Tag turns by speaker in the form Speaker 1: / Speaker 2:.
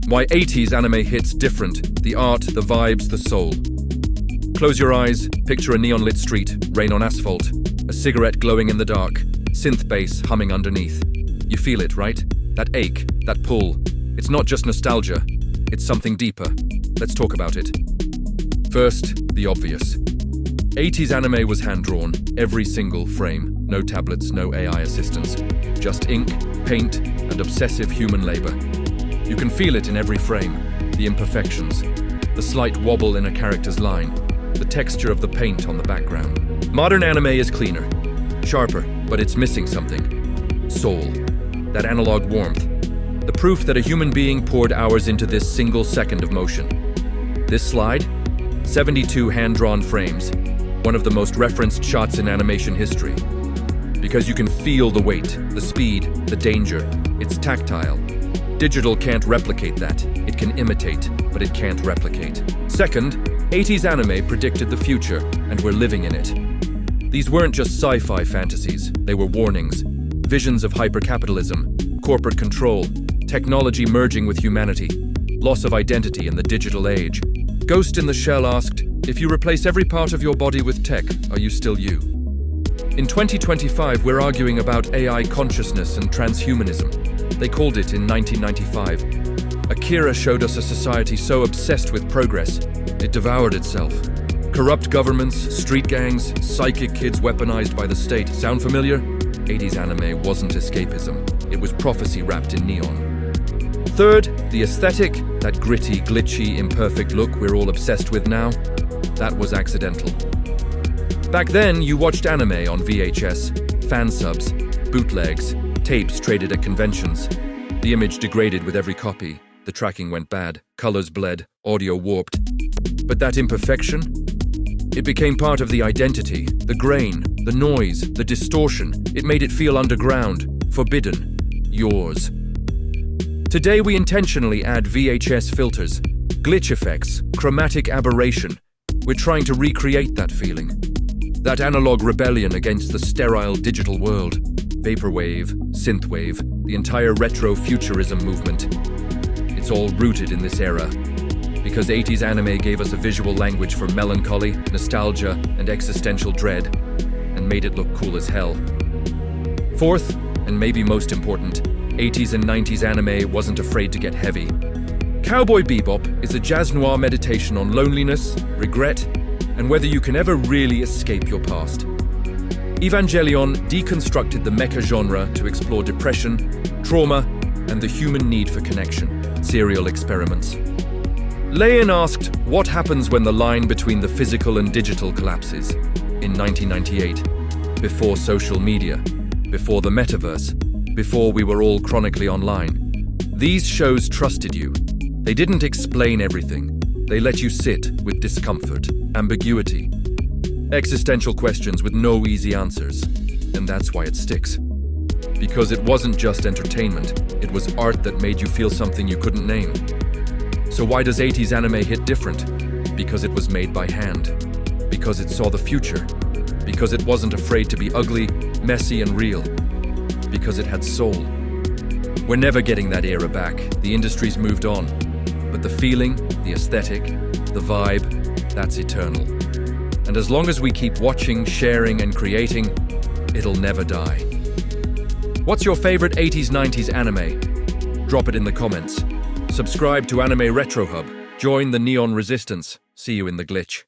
Speaker 1: Why 80s anime hits different, the art, the vibes, the soul. Close your eyes, picture a neon-lit street, rain on asphalt, a cigarette glowing in the dark, synth bass humming underneath. You feel it, right? That ache, that pull. It's not just nostalgia, it's something deeper. Let's talk about it. First, the obvious. 80s anime was hand-drawn, every single frame. No tablets, no AI assistance. Just ink, paint, and obsessive human labor. You can feel it in every frame. The imperfections, the slight wobble in a character's line, the texture of the paint on the background. Modern anime is cleaner, sharper, but it's missing something. Soul. That analog warmth. The proof that a human being poured hours into this single second of motion. This slide? 72 hand-drawn frames. One of the most referenced shots in animation history. Because you can feel the weight, the speed, the danger. It's tactile. Digital can't replicate that. It can imitate, but it can't replicate. Second, 80s anime predicted the future, and we're living in it. These weren't just sci-fi fantasies, they were warnings. Visions of hypercapitalism, corporate control, technology merging with humanity, loss of identity in the digital age. Ghost in the Shell asked, if you replace every part of your body with tech, are you still you? In 2025, we're arguing about AI consciousness and transhumanism. They called it in 1995. Akira showed us a society so obsessed with progress, it devoured itself. Corrupt governments, street gangs, psychic kids weaponized by the state. Sound familiar? 80s anime wasn't escapism. It was prophecy wrapped in neon. Third, the aesthetic, that gritty, glitchy, imperfect look we're all obsessed with now, that was accidental. Back then, you watched anime on VHS, fan subs, bootlegs, tapes traded at conventions. The image degraded with every copy. The tracking went bad, colors bled, audio warped. But that imperfection? It became part of the identity, the grain, the noise, the distortion. It made it feel underground, forbidden, yours. Today we intentionally add VHS filters, glitch effects, chromatic aberration. We're trying to recreate that feeling. That analog rebellion against the sterile digital world. Vaporwave, Synthwave, the entire retro-futurism movement. It's all rooted in this era. Because 80s anime gave us a visual language for melancholy, nostalgia, and existential dread, and made it look cool as hell. Fourth, and maybe most important, 80s and 90s anime wasn't afraid to get heavy. Cowboy Bebop is a jazz noir meditation on loneliness, regret, and whether you can ever really escape your past. Evangelion deconstructed the mecha genre to explore depression, trauma, and the human need for connection. Serial Experiments. Lain asked, what happens when the line between the physical and digital collapses? In 1998, before social media, before the metaverse, before we were all chronically online. These shows trusted you. They didn't explain everything. They let you sit with discomfort, ambiguity, existential questions with no easy answers. And that's why it sticks. Because it wasn't just entertainment, it was art that made you feel something you couldn't name. So why does 80s anime hit different? Because it was made by hand. Because it saw the future. Because it wasn't afraid to be ugly, messy, and real. Because it had soul. We're never getting that era back. The industry's moved on. But the feeling, the aesthetic, the vibe, that's eternal. And as long as we keep watching, sharing, and creating, it'll never die. What's your favorite 80s, 90s anime? Drop it in the comments. Subscribe to Anime Retro Hub. Join the Neon Resistance. See you in the glitch.